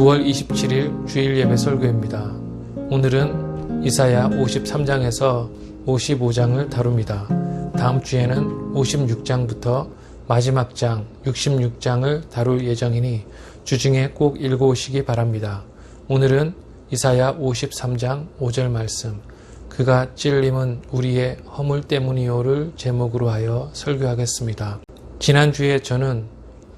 9월 27일 주일 예배 설교입니다. 오늘은 이사야 53장에서 55장을 다룹니다. 다음 주에는 56장부터 마지막 장 66장을 다룰 예정이니 주중에 꼭 읽어오시기 바랍니다. 오늘은 이사야 53장 5절 말씀, 그가 찔림은 우리의 허물 때문이요를 제목으로 하여 설교하겠습니다. 지난주에 저는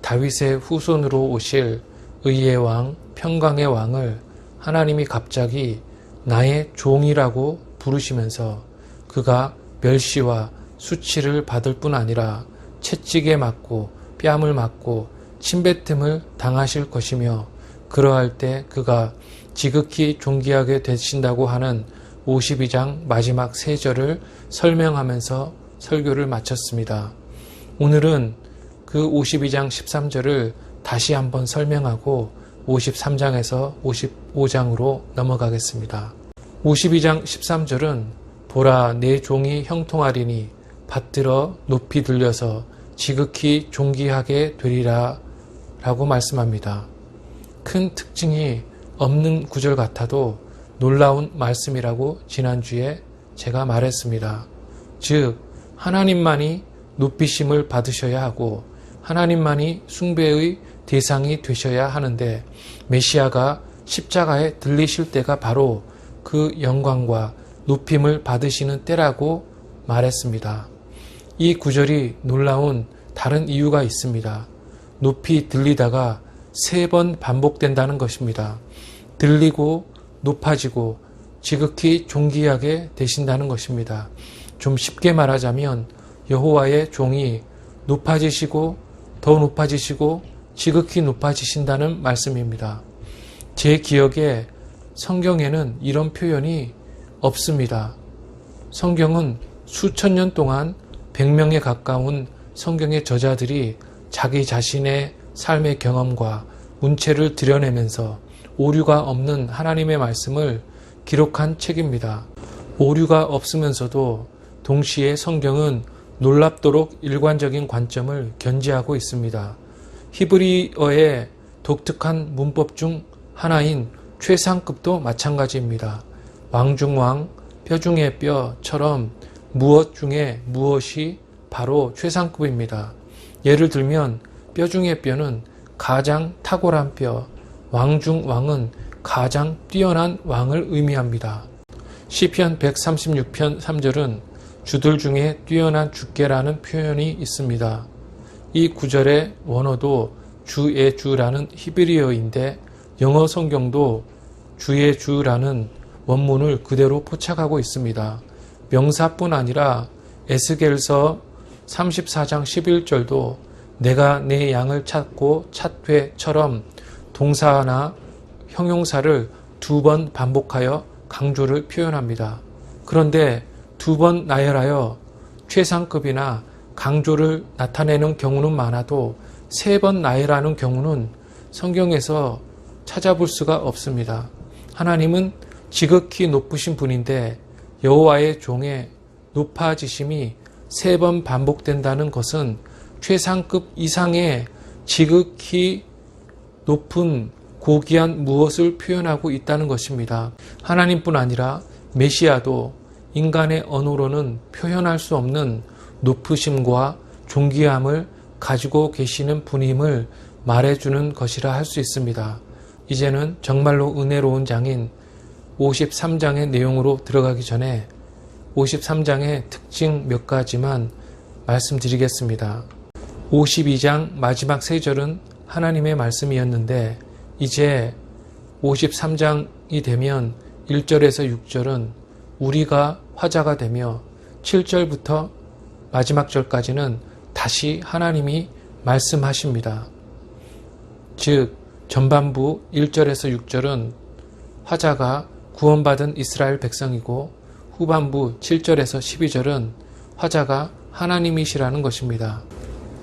다윗의 후손으로 오실 의의 왕, 평강의 왕을 하나님이 갑자기 나의 종이라고 부르시면서 그가 멸시와 수치를 받을 뿐 아니라 채찍에 맞고 뺨을 맞고 침뱉음을 당하실 것이며 그러할 때 그가 지극히 존귀하게 되신다고 하는 52장 마지막 3절을 설명하면서 설교를 마쳤습니다. 오늘은 그 52장 13절을 다시 한번 설명하고 53장에서 55장으로 넘어가겠습니다. 52장 13절은 보라 내 종이 형통하리니 받들어 높이 들려서 지극히 존귀하게 되리라 라고 말씀합니다. 큰 특징이 없는 구절 같아도 놀라운 말씀이라고 지난주에 제가 말했습니다. 즉 하나님만이 높이심을 받으셔야 하고 하나님만이 숭배의 대상이 되셔야 하는데 메시아가 십자가에 들리실 때가 바로 그 영광과 높임을 받으시는 때라고 말했습니다. 이 구절이 놀라운 다른 이유가 있습니다. 높이 들리다가 3번 반복된다는 것입니다. 들리고 높아지고 지극히 존귀하게 되신다는 것입니다. 좀 쉽게 말하자면 여호와의 종이 높아지시고 더 높아지시고 지극히 높아지신다는 말씀입니다. 제 기억에 성경에는 이런 표현이 없습니다. 성경은 수천 년 동안 100명에 가까운 성경의 저자들이 자기 자신의 삶의 경험과 문체를 드러내면서 오류가 없는 하나님의 말씀을 기록한 책입니다. 오류가 없으면서도 동시에 성경은 놀랍도록 일관적인 관점을 견지하고 있습니다. 히브리어의 독특한 문법 중 하나인 최상급도 마찬가지입니다. 왕 중 왕, 뼈 중에 뼈처럼 무엇 중에 무엇이 바로 최상급입니다. 예를 들면 뼈 중에 뼈는 가장 탁월한 뼈, 왕 중 왕은 가장 뛰어난 왕을 의미합니다. 시편 136편 3절은 주들 중에 뛰어난 주께라는 표현이 있습니다. 이 구절의 원어도 주의 주라는 히브리어인데 영어 성경도 주의 주라는 원문을 그대로 포착하고 있습니다. 명사뿐 아니라 에스겔서 34장 11절도 내가 내 양을 찾고 찾되처럼 동사나 형용사를 2번 반복하여 강조를 표현합니다. 그런데 2번 나열하여 최상급이나 강조를 나타내는 경우는 많아도 3번 나열하는 경우는 성경에서 찾아볼 수가 없습니다. 하나님은 지극히 높으신 분인데 여호와의 종의 높아지심이 3번 반복된다는 것은 최상급 이상의 지극히 높은 고귀한 무엇을 표현하고 있다는 것입니다. 하나님뿐 아니라 메시아도 인간의 언어로는 표현할 수 없는 높으심과 존귀함을 가지고 계시는 분임을 말해주는 것이라 할 수 있습니다. 이제는 정말로 은혜로운 장인 53장의 내용으로 들어가기 전에 53장의 특징 몇 가지만 말씀드리겠습니다. 52장 마지막 3절은 하나님의 말씀이었는데 이제 53장이 되면 1절에서 6절은 우리가 화자가 되며 7절부터 마지막 절까지는 다시 하나님이 말씀하십니다. 즉 전반부 1절에서 6절은 화자가 구원받은 이스라엘 백성이고 후반부 7절에서 12절은 화자가 하나님이시라는 것입니다.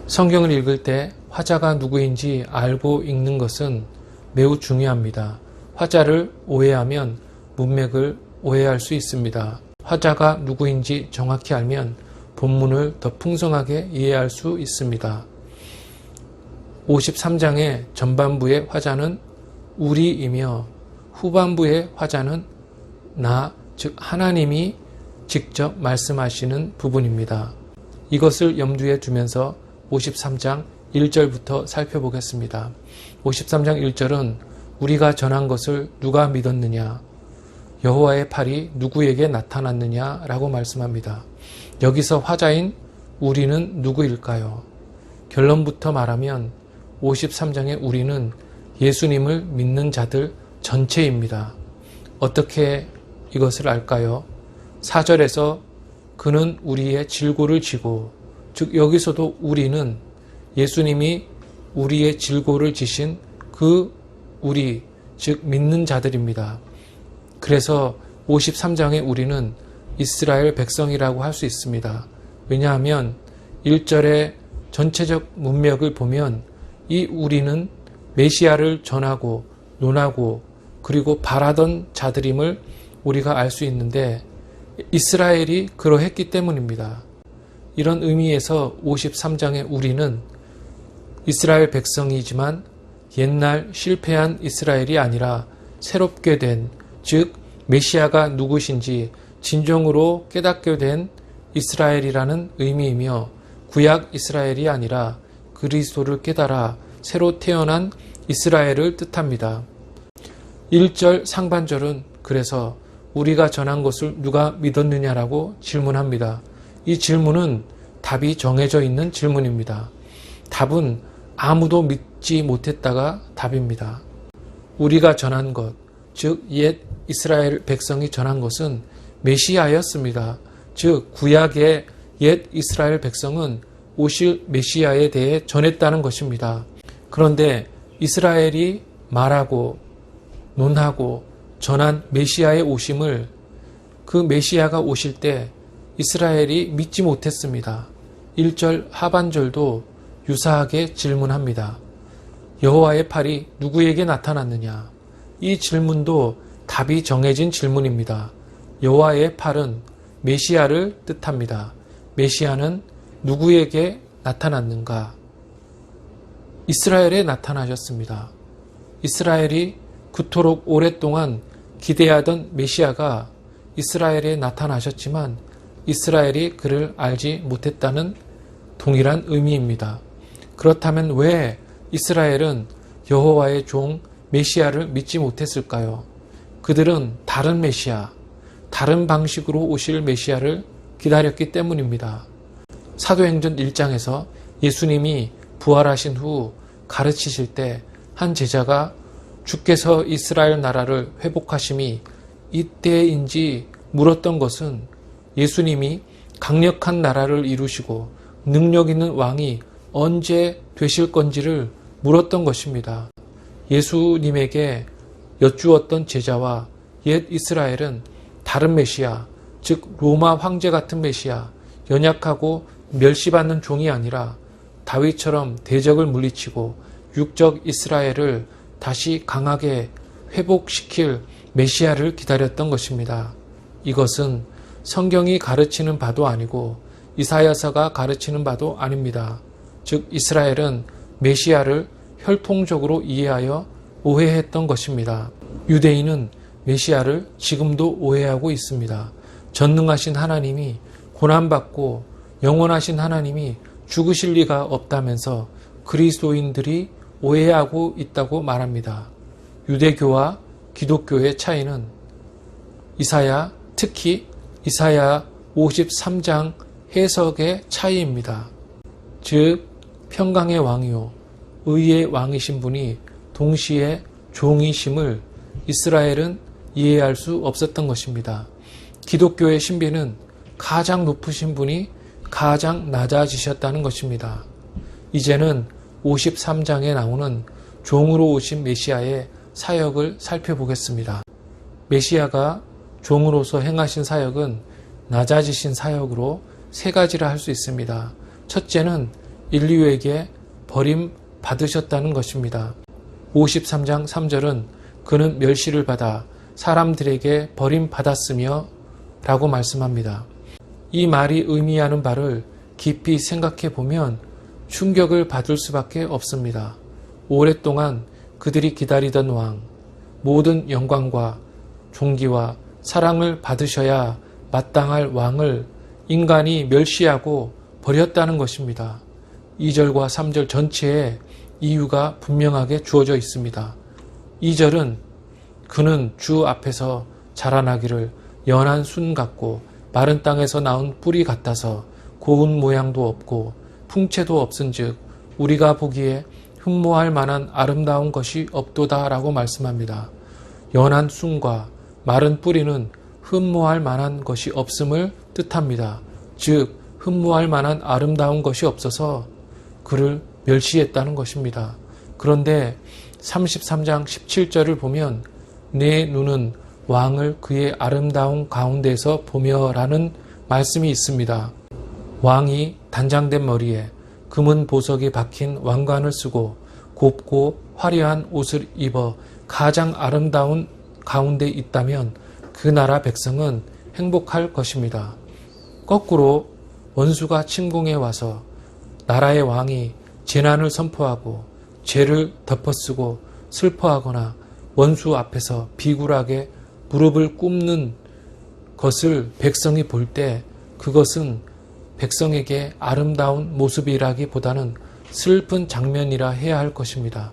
성경을 읽을 때 화자가 누구인지 알고 읽는 것은 매우 중요합니다. 화자를 오해하면 문맥을 오해할 수 있습니다. 화자가 누구인지 정확히 알면 본문을 더 풍성하게 이해할 수 있습니다. 53장의 전반부의 화자는 우리이며 후반부의 화자는 나, 즉 하나님이 직접 말씀하시는 부분입니다. 이것을 염두에 두면서 53장 1절부터 살펴보겠습니다. 53장 1절은 우리가 전한 것을 누가 믿었느냐? 여호와의 팔이 누구에게 나타났느냐? 라고 말씀합니다. 여기서 화자인 우리는 누구일까요? 결론부터 말하면 53장의 우리는 예수님을 믿는 자들 전체입니다. 어떻게 이것을 알까요? 4절에서 그는 우리의 질고를 지고, 즉 여기서도 우리는 예수님이 우리의 질고를 지신 그 우리, 즉 믿는 자들입니다. 그래서 53장의 우리는 이스라엘 백성이라고 할 수 있습니다. 왜냐하면 1절의 전체적 문맥을 보면 이 우리는 메시아를 전하고 논하고 그리고 바라던 자들임을 우리가 알 수 있는데 이스라엘이 그러했기 때문입니다. 이런 의미에서 53장의 우리는 이스라엘 백성이지만 옛날 실패한 이스라엘이 아니라 새롭게 된, 즉 메시아가 누구신지 진정으로 깨닫게 된 이스라엘이라는 의미이며 구약 이스라엘이 아니라 그리스도를 깨달아 새로 태어난 이스라엘을 뜻합니다. 1절 상반절은 그래서 우리가 전한 것을 누가 믿었느냐라고 질문합니다. 이 질문은 답이 정해져 있는 질문입니다. 답은 아무도 믿지 못했다가 답입니다. 우리가 전한 것, 즉 옛 이스라엘 백성이 전한 것은 메시아였습니다. 즉 구약의 옛 이스라엘 백성은 오실 메시아에 대해 전했다는 것입니다. 그런데 이스라엘이 말하고 논하고 전한 메시아의 오심을, 그 메시아가 오실 때 이스라엘이 믿지 못했습니다. 1절 하반절도 유사하게 질문합니다. 여호와의 팔이 누구에게 나타났느냐? 이 질문도 답이 정해진 질문입니다. 여호와의 팔은 메시아를 뜻합니다. 메시아는 누구에게 나타났는가? 이스라엘에 나타나셨습니다. 이스라엘이 그토록 오랫동안 기대하던 메시아가 이스라엘에 나타나셨지만 이스라엘이 그를 알지 못했다는 동일한 의미입니다. 그렇다면 왜 이스라엘은 여호와의 종 메시아를 믿지 못했을까요? 그들은 다른 메시아, 다른 방식으로 오실 메시아를 기다렸기 때문입니다. 사도행전 1장에서 예수님이 부활하신 후 가르치실 때 한 제자가 주께서 이스라엘 나라를 회복하심이 이때인지 물었던 것은 예수님이 강력한 나라를 이루시고 능력 있는 왕이 언제 되실 건지를 물었던 것입니다. 예수님에게 여쭈었던 제자와 옛 이스라엘은 다른 메시아, 즉 로마 황제 같은 메시아, 연약하고 멸시받는 종이 아니라 다윗처럼 대적을 물리치고 육적 이스라엘을 다시 강하게 회복시킬 메시아를 기다렸던 것입니다. 이것은 성경이 가르치는 바도 아니고 이사야서가 가르치는 바도 아닙니다. 즉 이스라엘은 메시아를 혈통적으로 이해하여 오해했던 것입니다. 유대인은 메시아를 지금도 오해하고 있습니다. 전능하신 하나님이 고난받고 영원하신 하나님이 죽으실 리가 없다면서 그리스도인들이 오해하고 있다고 말합니다. 유대교와 기독교의 차이는 이사야, 특히 이사야 53장 해석의 차이입니다. 즉 평강의 왕이요 의의 왕이신 분이 동시에 종이심을 이스라엘은 이해할 수 없었던 것입니다. 기독교의 신비는 가장 높으신 분이 가장 낮아지셨다는 것입니다. 이제는 53장에 나오는 종으로 오신 메시아의 사역을 살펴보겠습니다. 메시아가 종으로서 행하신 사역은 낮아지신 사역으로 세 가지를 할 수 있습니다. 첫째는 인류에게 버림받으셨다는 것입니다. 53장 3절은 그는 멸시를 받아 사람들에게 버림받았으며 라고 말씀합니다. 이 말이 의미하는 바를 깊이 생각해 보면 충격을 받을 수밖에 없습니다. 오랫동안 그들이 기다리던 왕, 모든 영광과 존귀와 사랑을 받으셔야 마땅할 왕을 인간이 멸시하고 버렸다는 것입니다. 2절과 3절 전체에 이유가 분명하게 주어져 있습니다. 2절은 그는 주 앞에서 자라나기를 연한 순 같고 마른 땅에서 나온 뿌리 같아서 고운 모양도 없고 풍채도 없은즉 우리가 보기에 흠모할 만한 아름다운 것이 없도다 라고 말씀합니다. 연한 순과 마른 뿌리는 흠모할 만한 것이 없음을 뜻합니다. 즉 흠모할 만한 아름다운 것이 없어서 그를 멸시했다는 것입니다. 그런데 33장 17절을 보면 내 눈은 왕을 그의 아름다운 가운데서 보며 라는 말씀이 있습니다. 왕이 단장된 머리에 금은 보석이 박힌 왕관을 쓰고 곱고 화려한 옷을 입어 가장 아름다운 가운데 있다면 그 나라 백성은 행복할 것입니다. 거꾸로 원수가 침공해 와서 나라의 왕이 재난을 선포하고 죄를 덮어쓰고 슬퍼하거나 원수 앞에서 비굴하게 무릎을 꿇는 것을 백성이 볼 때 그것은 백성에게 아름다운 모습이라기보다는 슬픈 장면이라 해야 할 것입니다.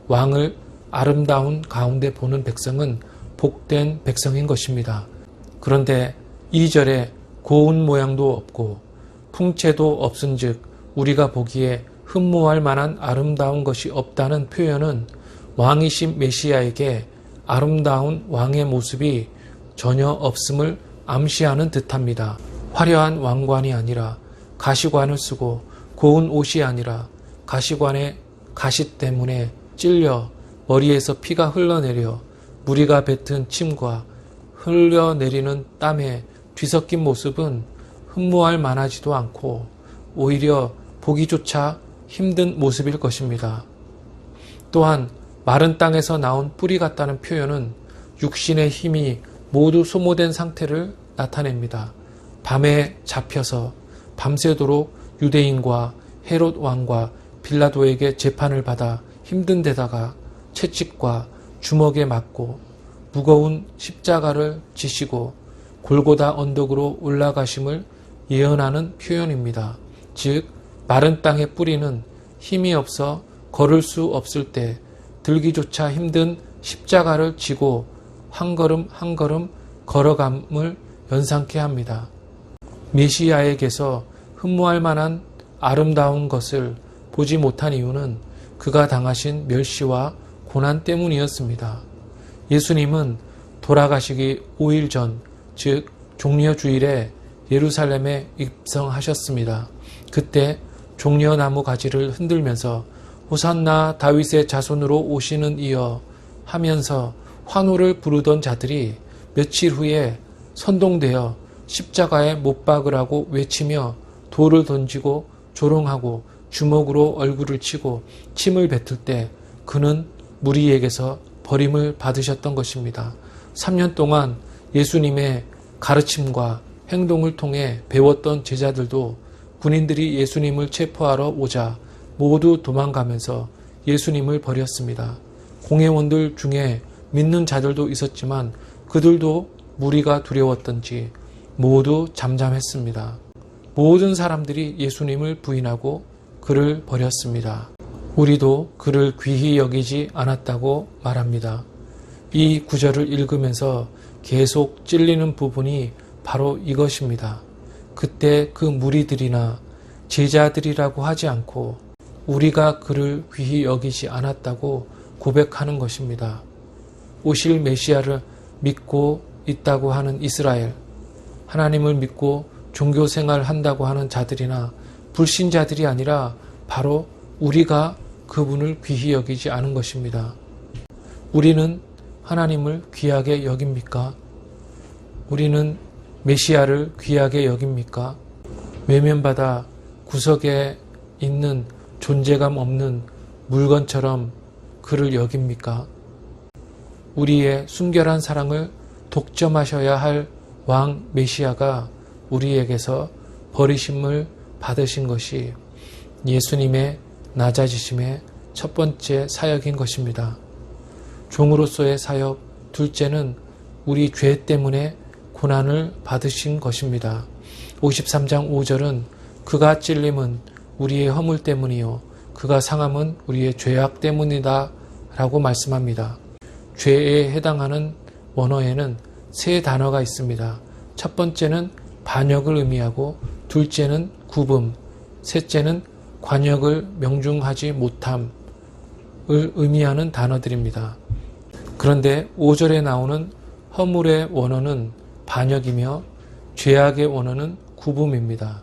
왕을 아름다운 가운데 보는 백성은 복된 백성인 것입니다. 그런데 2절에 고운 모양도 없고 풍채도 없은즉 우리가 보기에 흠모할 만한 아름다운 것이 없다는 표현은 왕이신 메시아에게 아름다운 왕의 모습이 전혀 없음을 암시하는 듯합니다. 화려한 왕관이 아니라 가시관을 쓰고 고운 옷이 아니라 가시관의 가시 때문에 찔려 머리에서 피가 흘러내려 무리가 뱉은 침과 흘려내리는 땀에 뒤섞인 모습은 흠모할 만하지도 않고 오히려 보기조차 힘든 모습일 것입니다. 또한 마른 땅에서 나온 뿌리 같다는 표현은 육신의 힘이 모두 소모된 상태를 나타냅니다. 밤에 잡혀서 밤새도록 유대인과 헤롯 왕과 빌라도에게 재판을 받아 힘든 데다가 채찍과 주먹에 맞고 무거운 십자가를 지시고 골고다 언덕으로 올라가심을 예언하는 표현입니다. 즉 마른 땅의 뿌리는 힘이 없어 걸을 수 없을 때 들기조차 힘든 십자가를 지고 한 걸음 한 걸음 걸어감을 연상케 합니다. 메시아에게서 흠모할 만한 아름다운 것을 보지 못한 이유는 그가 당하신 멸시와 고난 때문이었습니다. 예수님은 돌아가시기 5일 전, 즉 종려주일에 예루살렘에 입성하셨습니다. 그때 종려나무 가지를 흔들면서 호산나 다윗의 자손으로 오시는 이여 하면서 환호를 부르던 자들이 며칠 후에 선동되어 십자가에 못 박으라고 외치며 돌을 던지고 조롱하고 주먹으로 얼굴을 치고 침을 뱉을 때 그는 무리에게서 버림을 받으셨던 것입니다. 3년 동안 예수님의 가르침과 행동을 통해 배웠던 제자들도 군인들이 예수님을 체포하러 오자 모두 도망가면서 예수님을 버렸습니다. 공회원들 중에 믿는 자들도 있었지만 그들도 무리가 두려웠던지 모두 잠잠했습니다. 모든 사람들이 예수님을 부인하고 그를 버렸습니다. 우리도 그를 귀히 여기지 않았다고 말합니다. 이 구절을 읽으면서 계속 찔리는 부분이 바로 이것입니다. 그때 그 무리들이나 제자들이라고 하지 않고 우리가 그를 귀히 여기지 않았다고 고백하는 것입니다. 오실 메시아를 믿고 있다고 하는 이스라엘, 하나님을 믿고 종교생활 한다고 하는 자들이나 불신자들이 아니라 바로 우리가 그분을 귀히 여기지 않은 것입니다. 우리는 하나님을 귀하게 여깁니까? 우리는 메시아를 귀하게 여깁니까? 외면받아 구석에 있는 존재감 없는 물건처럼 그를 여깁니까? 우리의 순결한 사랑을 독점하셔야 할 왕 메시아가 우리에게서 버리심을 받으신 것이 예수님의 낮아지심의 첫 번째 사역인 것입니다. 종으로서의 사역, 둘째는 우리 죄 때문에 고난을 받으신 것입니다. 53장 5절은 그가 찔림은 우리의 허물 때문이요 그가 상함은 우리의 죄악 때문이다 라고 말씀합니다. 죄에 해당하는 원어에는 세 단어가 있습니다. 첫 번째는 반역을 의미하고, 둘째는 구분, 셋째는 관역을 명중하지 못함을 의미하는 단어들입니다. 그런데 5절에 나오는 허물의 원어는 반역이며 죄악의 원어는 구분입니다.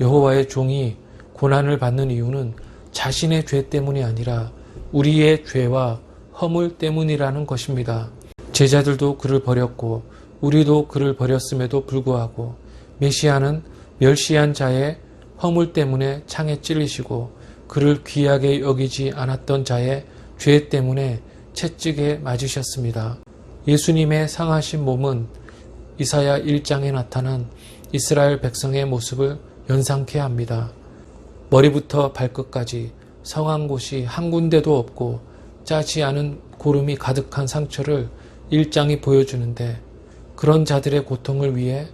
여호와의 종이 고난을 받는 이유는 자신의 죄 때문이 아니라 우리의 죄와 허물 때문이라는 것입니다. 제자들도 그를 버렸고 우리도 그를 버렸음에도 불구하고 메시아는 멸시한 자의 허물 때문에 창에 찔리시고 그를 귀하게 여기지 않았던 자의 죄 때문에 채찍에 맞으셨습니다. 예수님의 상하신 몸은 이사야 1장에 나타난 이스라엘 백성의 모습을 연상케 합니다. 머리부터 발끝까지 성한 곳이 한 군데도 없고 짜지 않은 고름이 가득한 상처를 1장이 보여주는데, 그런 자들의 고통을 위해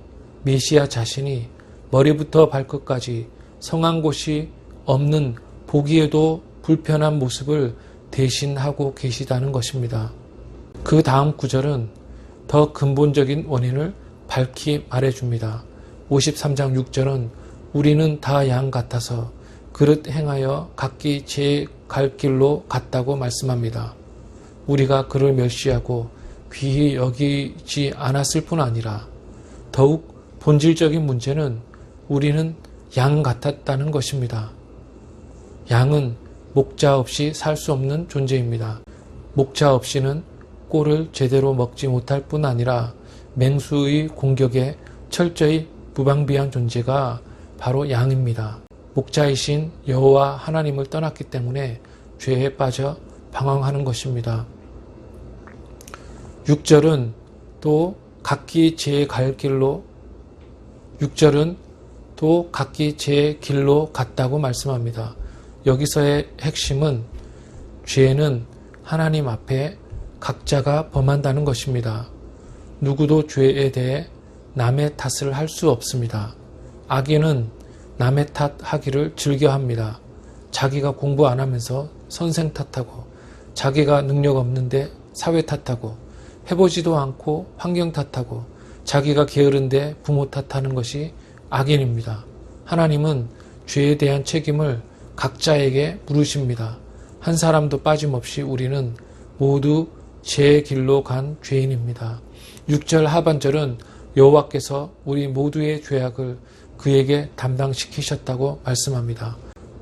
메시아 자신이 머리부터 발끝까지 성한 곳이 없는 보기에도 불편한 모습을 대신하고 계시다는 것입니다. 그 다음 구절은 더 근본적인 원인을 밝히 말해줍니다. 53장 6절은 우리는 다 양 같아서 그릇 행하여 각기 제 갈 길로 갔다고 말씀합니다. 우리가 그를 멸시하고 귀히 여기지 않았을 뿐 아니라 더욱 본질적인 문제는 우리는 양 같았다는 것입니다. 양은 목자 없이 살 수 없는 존재입니다. 목자 없이는 꼴을 제대로 먹지 못할 뿐 아니라 맹수의 공격에 철저히 무방비한 존재가 바로 양입니다. 목자이신 여호와 하나님을 떠났기 때문에 죄에 빠져 방황하는 것입니다. 6절은 또 각기 제 갈 길로 6절은 또 각기 제 길로 갔다고 말씀합니다. 여기서의 핵심은 죄는 하나님 앞에 각자가 범한다는 것입니다. 누구도 죄에 대해 남의 탓을 할 수 없습니다. 악인은 남의 탓하기를 즐겨합니다. 자기가 공부 안 하면서 선생 탓하고, 자기가 능력 없는데 사회 탓하고, 해보지도 않고 환경 탓하고, 자기가 게으른데 부모 탓하는 것이 악인입니다. 하나님은 죄에 대한 책임을 각자에게 물으십니다. 한 사람도 빠짐없이 우리는 모두 제 길로 간 죄인입니다. 6절 하반절은 여호와께서 우리 모두의 죄악을 그에게 담당시키셨다고 말씀합니다.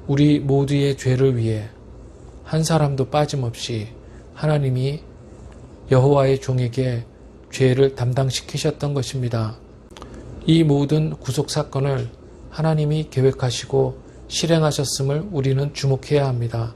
우리 모두의 죄를 위해 한 사람도 빠짐없이 하나님이 여호와의 종에게 죄를 담당시키셨던 것입니다. 이 모든 구속사건을 하나님이 계획하시고 실행하셨음을 우리는 주목해야 합니다.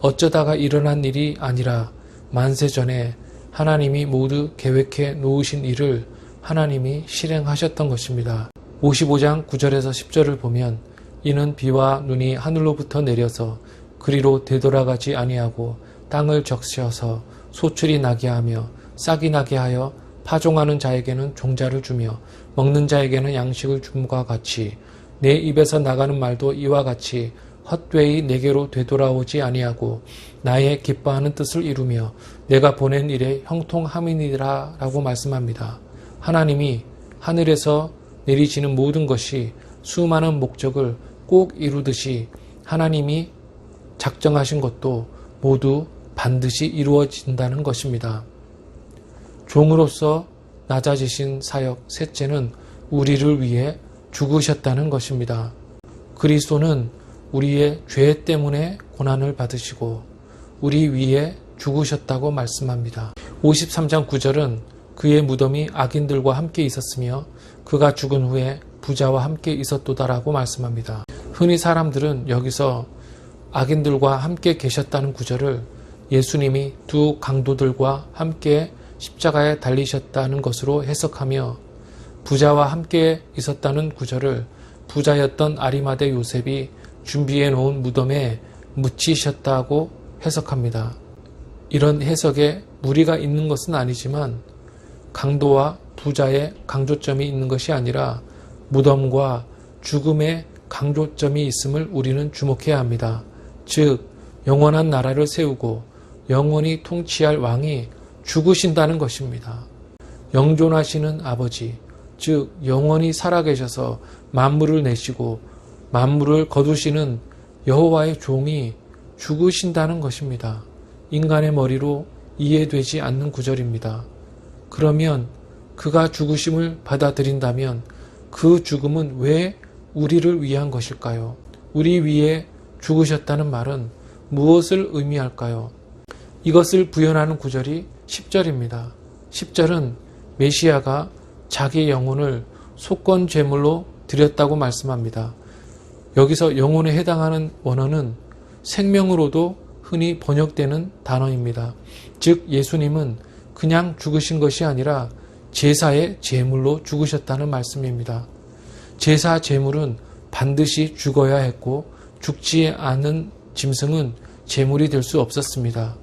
어쩌다가 일어난 일이 아니라 만세 전에 하나님이 모두 계획해 놓으신 일을 하나님이 실행하셨던 것입니다. 55장 9절에서 10절을 보면 이는 비와 눈이 하늘로부터 내려서 그리로 되돌아가지 아니하고 땅을 적셔서 소출이 나게 하며 싹이 나게 하여 파종하는 자에게는 종자를 주며 먹는 자에게는 양식을 줌과 같이 내 입에서 나가는 말도 이와 같이 헛되이 내게로 되돌아오지 아니하고 나의 기뻐하는 뜻을 이루며 내가 보낸 일에 형통함이니라 라고 말씀합니다. 하나님이 하늘에서 내리시는 모든 것이 수많은 목적을 꼭 이루듯이 하나님이 작정하신 것도 모두 반드시 이루어진다는 것입니다. 종으로서 낮아지신 사역 셋째는 우리를 위해 죽으셨다는 것입니다. 그리스도는 우리의 죄 때문에 고난을 받으시고 우리 위에 죽으셨다고 말씀합니다. 53장 9절은 그의 무덤이 악인들과 함께 있었으며 그가 죽은 후에 부자와 함께 있었도다라고 말씀합니다. 흔히 사람들은 여기서 악인들과 함께 계셨다는 구절을 예수님이 두 강도들과 함께 십자가에 달리셨다는 것으로 해석하며 부자와 함께 있었다는 구절을 부자였던 아리마대 요셉이 준비해 놓은 무덤에 묻히셨다고 해석합니다. 이런 해석에 무리가 있는 것은 아니지만 강도와 부자의 강조점이 있는 것이 아니라 무덤과 죽음의 강조점이 있음을 우리는 주목해야 합니다. 즉 영원한 나라를 세우고 영원히 통치할 왕이 죽으신다는 것입니다. 영존하시는 아버지, 즉 영원히 살아계셔서 만물을 내시고 만물을 거두시는 여호와의 종이 죽으신다는 것입니다. 인간의 머리로 이해되지 않는 구절입니다. 그러면 그가 죽으심을 받아들인다면 그 죽음은 왜 우리를 위한 것일까요? 우리 위에 죽으셨다는 말은 무엇을 의미할까요? 이것을 부연하는 구절이 10절입니다. 10절은 메시아가 자기 영혼을 속건 제물로 드렸다고 말씀합니다. 여기서 영혼에 해당하는 원어는 생명으로도 흔히 번역되는 단어입니다. 즉 예수님은 그냥 죽으신 것이 아니라 제사의 제물로 죽으셨다는 말씀입니다. 제사 제물은 반드시 죽어야 했고 죽지 않은 짐승은 제물이 될 수 없었습니다.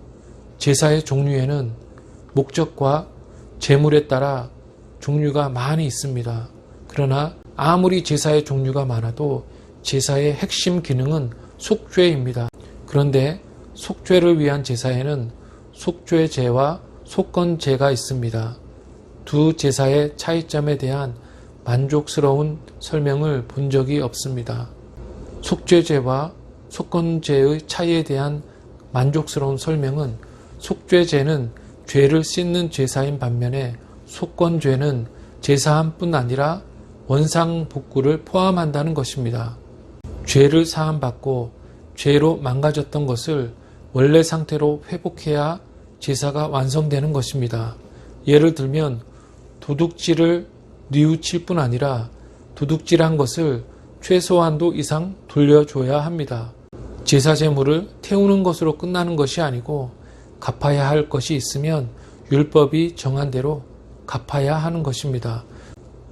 제사의 종류에는 목적과 제물에 따라 종류가 많이 있습니다. 그러나 아무리 제사의 종류가 많아도 제사의 핵심 기능은 속죄입니다. 그런데 속죄를 위한 제사에는 속죄제와 속건제가 있습니다. 두 제사의 차이점에 대한 만족스러운 설명을 본 적이 없습니다. 속죄제와 속건제의 차이에 대한 만족스러운 설명은 속죄제는 죄를 씻는 제사인 반면에 속건죄는 제사함뿐 아니라 원상복구를 포함한다는 것입니다. 죄를 사함받고 죄로 망가졌던 것을 원래 상태로 회복해야 제사가 완성되는 것입니다. 예를 들면 도둑질을 뉘우칠 뿐 아니라 도둑질한 것을 최소한도 이상 돌려줘야 합니다. 제사 제물을 태우는 것으로 끝나는 것이 아니고 갚아야 할 것이 있으면 율법이 정한 대로 갚아야 하는 것입니다.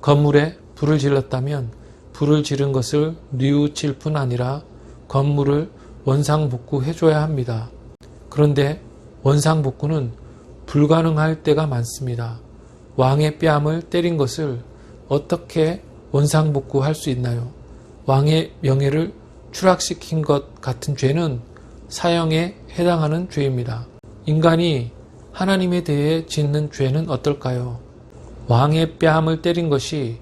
건물에 불을 질렀다면 불을 지른 것을 뉘우칠 뿐 아니라 건물을 원상복구해줘야 합니다. 그런데 원상복구는 불가능할 때가 많습니다. 왕의 뺨을 때린 것을 어떻게 원상복구할 수 있나요? 왕의 명예를 추락시킨 것 같은 죄는 사형에 해당하는 죄입니다. 인간이 하나님에 대해 짓는 죄는 어떨까요? 왕의 뺨을 때린 것이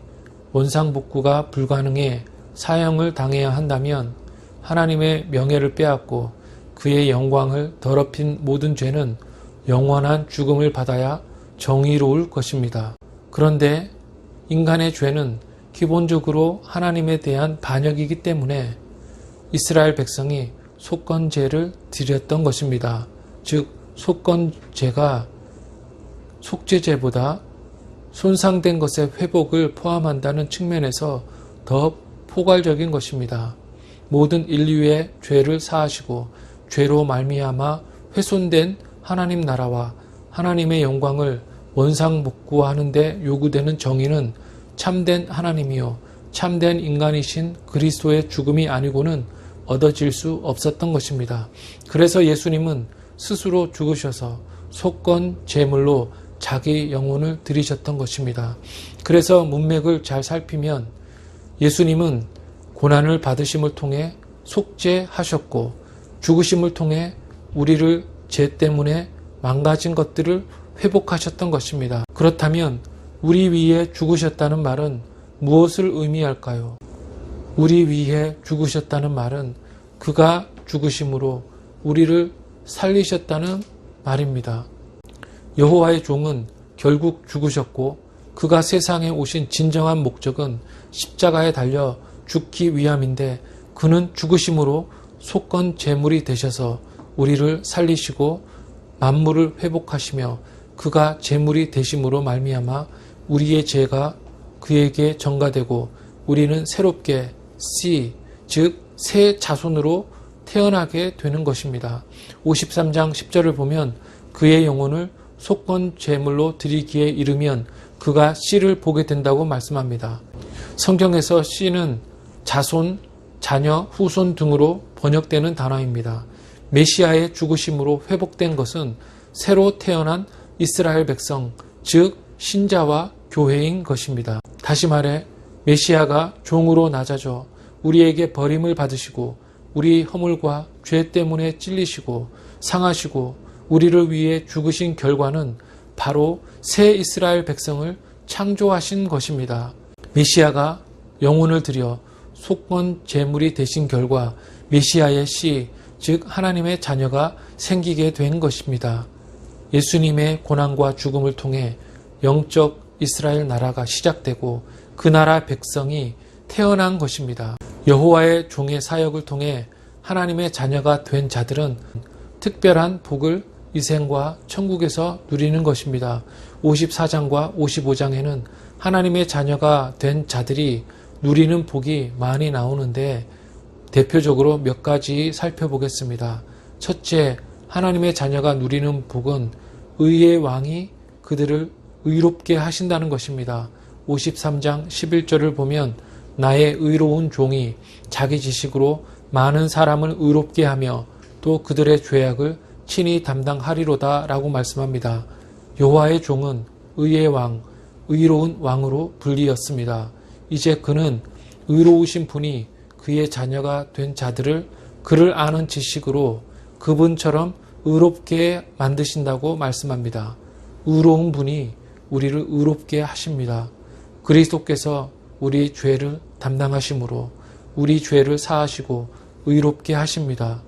원상복구가 불가능해 사형을 당해야 한다면 하나님의 명예를 빼앗고 그의 영광을 더럽힌 모든 죄는 영원한 죽음을 받아야 정의로울 것입니다. 그런데 인간의 죄는 기본적으로 하나님에 대한 반역이기 때문에 이스라엘 백성이 속건제를 드렸던 것입니다. 즉 속건제가 속죄제보다 손상된 것의 회복을 포함한다는 측면에서 더 포괄적인 것입니다. 모든 인류의 죄를 사하시고 죄로 말미암아 훼손된 하나님 나라와 하나님의 영광을 원상복구하는 데 요구되는 정의는 참된 하나님이요 참된 인간이신 그리스도의 죽음이 아니고는 얻어질 수 없었던 것입니다. 그래서 예수님은 스스로 죽으셔서 속건 제물로 자기 영혼을 드리셨던 것입니다. 그래서 문맥을 잘 살피면 예수님은 고난을 받으심을 통해 속죄하셨고 죽으심을 통해 우리를 죄 때문에 망가진 것들을 회복하셨던 것입니다. 그렇다면 우리 위에 죽으셨다는 말은 무엇을 의미할까요? 우리 위에 죽으셨다는 말은 그가 죽으심으로 우리를 살리셨다는 말입니다. 여호와의 종은 결국 죽으셨고 그가 세상에 오신 진정한 목적은 십자가에 달려 죽기 위함인데 그는 죽으심으로 속건 제물이 되셔서 우리를 살리시고 만물을 회복하시며 그가 제물이 되심으로 말미암아 우리의 죄가 그에게 전가되고 우리는 새롭게 즉 새 자손으로 태어나게 되는 것입니다. 53장 10절을 보면 그의 영혼을 속건 제물로 드리기에 이르면 그가 씨를 보게 된다고 말씀합니다. 성경에서 씨는 자손, 자녀, 후손 등으로 번역되는 단어입니다. 메시아의 죽으심으로 회복된 것은 새로 태어난 이스라엘 백성, 즉 신자와 교회인 것입니다. 다시 말해 메시아가 종으로 낮아져 우리에게 버림을 받으시고 우리 허물과 죄 때문에 찔리시고 상하시고 우리를 위해 죽으신 결과는 바로 새 이스라엘 백성을 창조하신 것입니다. 메시아가 영혼을 들여 속건 제물이 되신 결과 메시아의 씨, 즉 하나님의 자녀가 생기게 된 것입니다. 예수님의 고난과 죽음을 통해 영적 이스라엘 나라가 시작되고 그 나라 백성이 태어난 것입니다. 여호와의 종의 사역을 통해 하나님의 자녀가 된 자들은 특별한 복을 이 생과 천국에서 누리는 것입니다. 54장과 55장에는 하나님의 자녀가 된 자들이 누리는 복이 많이 나오는데 대표적으로 몇 가지 살펴보겠습니다. 첫째, 하나님의 자녀가 누리는 복은 의의 왕이 그들을 의롭게 하신다는 것입니다. 53장 11절을 보면 나의 의로운 종이 자기 지식으로 많은 사람을 의롭게 하며 또 그들의 죄악을 친히 담당하리로다 라고 말씀합니다. 여호와의 종은 의의 왕, 의로운 왕으로 불리었습니다. 이제 그는 의로우신 분이 그의 자녀가 된 자들을 그를 아는 지식으로 그분처럼 의롭게 만드신다고 말씀합니다. 의로운 분이 우리를 의롭게 하십니다. 그리스도께서 우리 죄를 담당하심으로 우리 죄를 사하시고 의롭게 하십니다.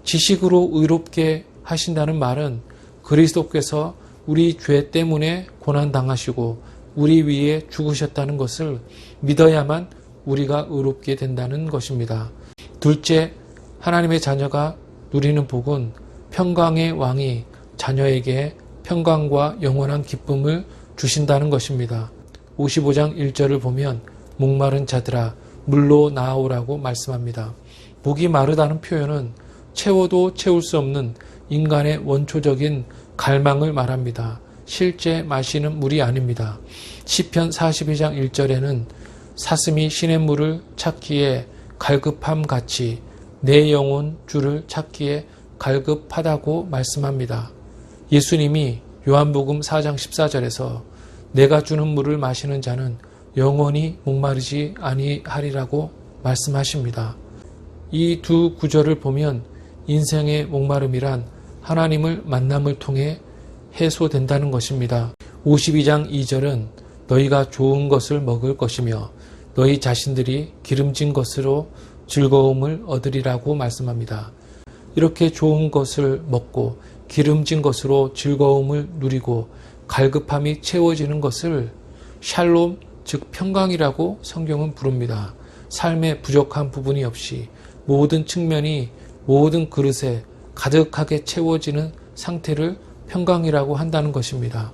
지식으로 의롭게 하신다는 말은 그리스도께서 우리 죄 때문에 고난당하시고 우리 위에 죽으셨다는 것을 믿어야만 우리가 의롭게 된다는 것입니다. 둘째, 하나님의 자녀가 누리는 복은 평강의 왕이 자녀에게 평강과 영원한 기쁨을 주신다는 것입니다. 55장 1절을 보면 목마른 자들아 물로 나아오라고 말씀합니다. 목이 마르다는 표현은 채워도 채울 수 없는 인간의 원초적인 갈망을 말합니다. 실제 마시는 물이 아닙니다. 시편 42장 1절에는 사슴이 시냇물을 찾기에 갈급함 같이 내 영혼 주를 찾기에 갈급하다고 말씀합니다. 예수님이 요한복음 4장 14절에서 내가 주는 물을 마시는 자는 영원히 목마르지 아니하리라고 말씀하십니다. 이 두 구절을 보면 인생의 목마름이란 하나님을 만남을 통해 해소된다는 것입니다. 52장 2절은 너희가 좋은 것을 먹을 것이며 너희 자신들이 기름진 것으로 즐거움을 얻으리라고 말씀합니다. 이렇게 좋은 것을 먹고 기름진 것으로 즐거움을 누리고 갈급함이 채워지는 것을 샬롬, 즉 평강이라고 성경은 부릅니다. 삶에 부족한 부분이 없이 모든 측면이 모든 그릇에 가득하게 채워지는 상태를 평강이라고 한다는 것입니다.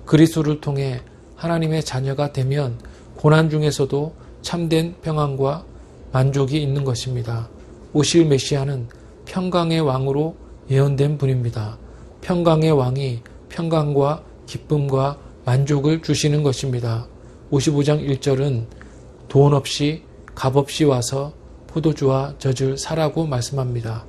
그리스도를 통해 하나님의 자녀가 되면 고난 중에서도 참된 평안과 만족이 있는 것입니다. 오실 메시아는 평강의 왕으로 예언된 분입니다. 평강의 왕이 평강과 기쁨과 만족을 주시는 것입니다. 55장 1절은 돈 없이 값 없이 와서 포도주와 젖을 사라고 말씀합니다.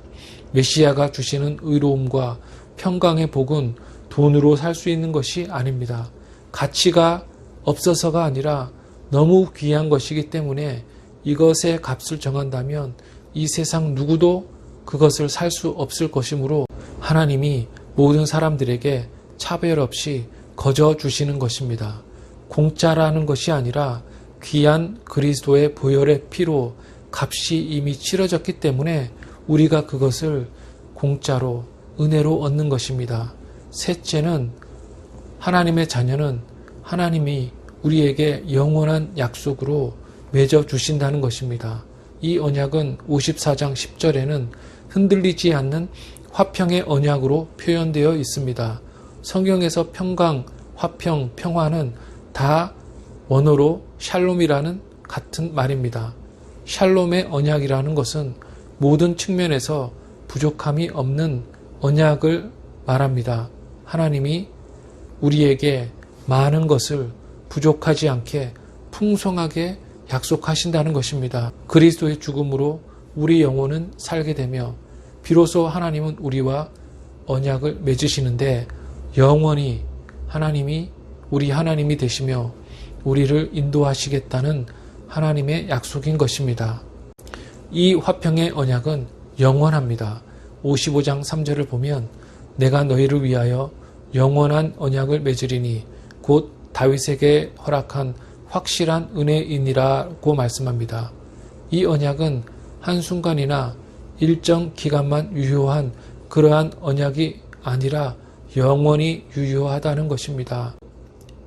메시아가 주시는 의로움과 평강의 복은 돈으로 살 수 있는 것이 아닙니다. 가치가 없어서가 아니라 너무 귀한 것이기 때문에 이것의 값을 정한다면 이 세상 누구도 그것을 살 수 없을 것이므로 하나님이 모든 사람들에게 차별 없이 거저 주시는 것입니다. 공짜라는 것이 아니라 귀한 그리스도의 보혈의 피로 값이 이미 치러졌기 때문에 우리가 그것을 공짜로 은혜로 얻는 것입니다. 셋째는 하나님의 자녀는 하나님이 우리에게 영원한 약속으로 맺어 주신다는 것입니다. 이 언약은 54장 10절에는 흔들리지 않는 화평의 언약으로 표현되어 있습니다. 성경에서 평강, 화평, 평화는 다 원어로 샬롬이라는 같은 말입니다. 샬롬의 언약이라는 것은 모든 측면에서 부족함이 없는 언약을 말합니다. 하나님이 우리에게 많은 것을 부족하지 않게 풍성하게 약속하신다는 것입니다. 그리스도의 죽음으로 우리 영혼은 살게 되며 비로소 하나님은 우리와 언약을 맺으시는데 영원히 하나님이 우리 하나님이 되시며 우리를 인도하시겠다는 하나님의 약속인 것입니다. 이 화평의 언약은 영원합니다. 55장 3절을 보면 내가 너희를 위하여 영원한 언약을 맺으리니 곧 다윗에게 허락한 확실한 은혜이니라고 말씀합니다. 이 언약은 한순간이나 일정 기간만 유효한 그러한 언약이 아니라 영원히 유효하다는 것입니다.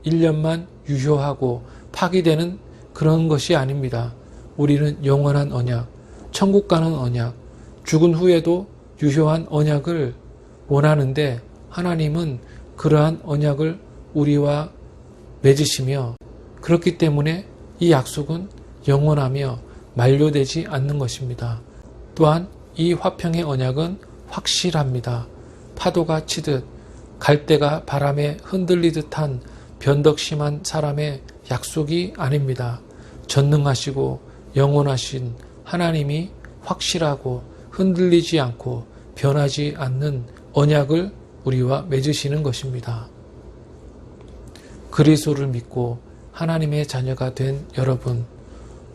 1년만 유효하고 파기되는 그런 것이 아닙니다. 우리는 영원한 언약, 천국 가는 언약, 죽은 후에도 유효한 언약을 원하는데 하나님은 그러한 언약을 우리와 맺으시며 그렇기 때문에 이 약속은 영원하며 만료되지 않는 것입니다. 또한 이 화평의 언약은 확실합니다. 파도가 치듯 갈대가 바람에 흔들리듯한 변덕심한 사람의 약속이 아닙니다. 전능하시고 영원하신 하나님이 확실하고 흔들리지 않고 변하지 않는 언약을 우리와 맺으시는 것입니다. 그리스도를 믿고 하나님의 자녀가 된 여러분,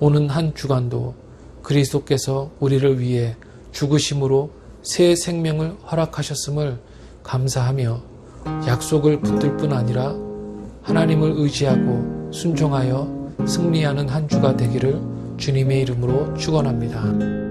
오는 한 주간도 그리스도께서 우리를 위해 죽으심으로 새 생명을 허락하셨음을 감사하며 약속을 붙들 뿐 아니라 하나님을 의지하고 순종하여 승리하는 한 주가 되기를 주님의 이름으로 축원합니다.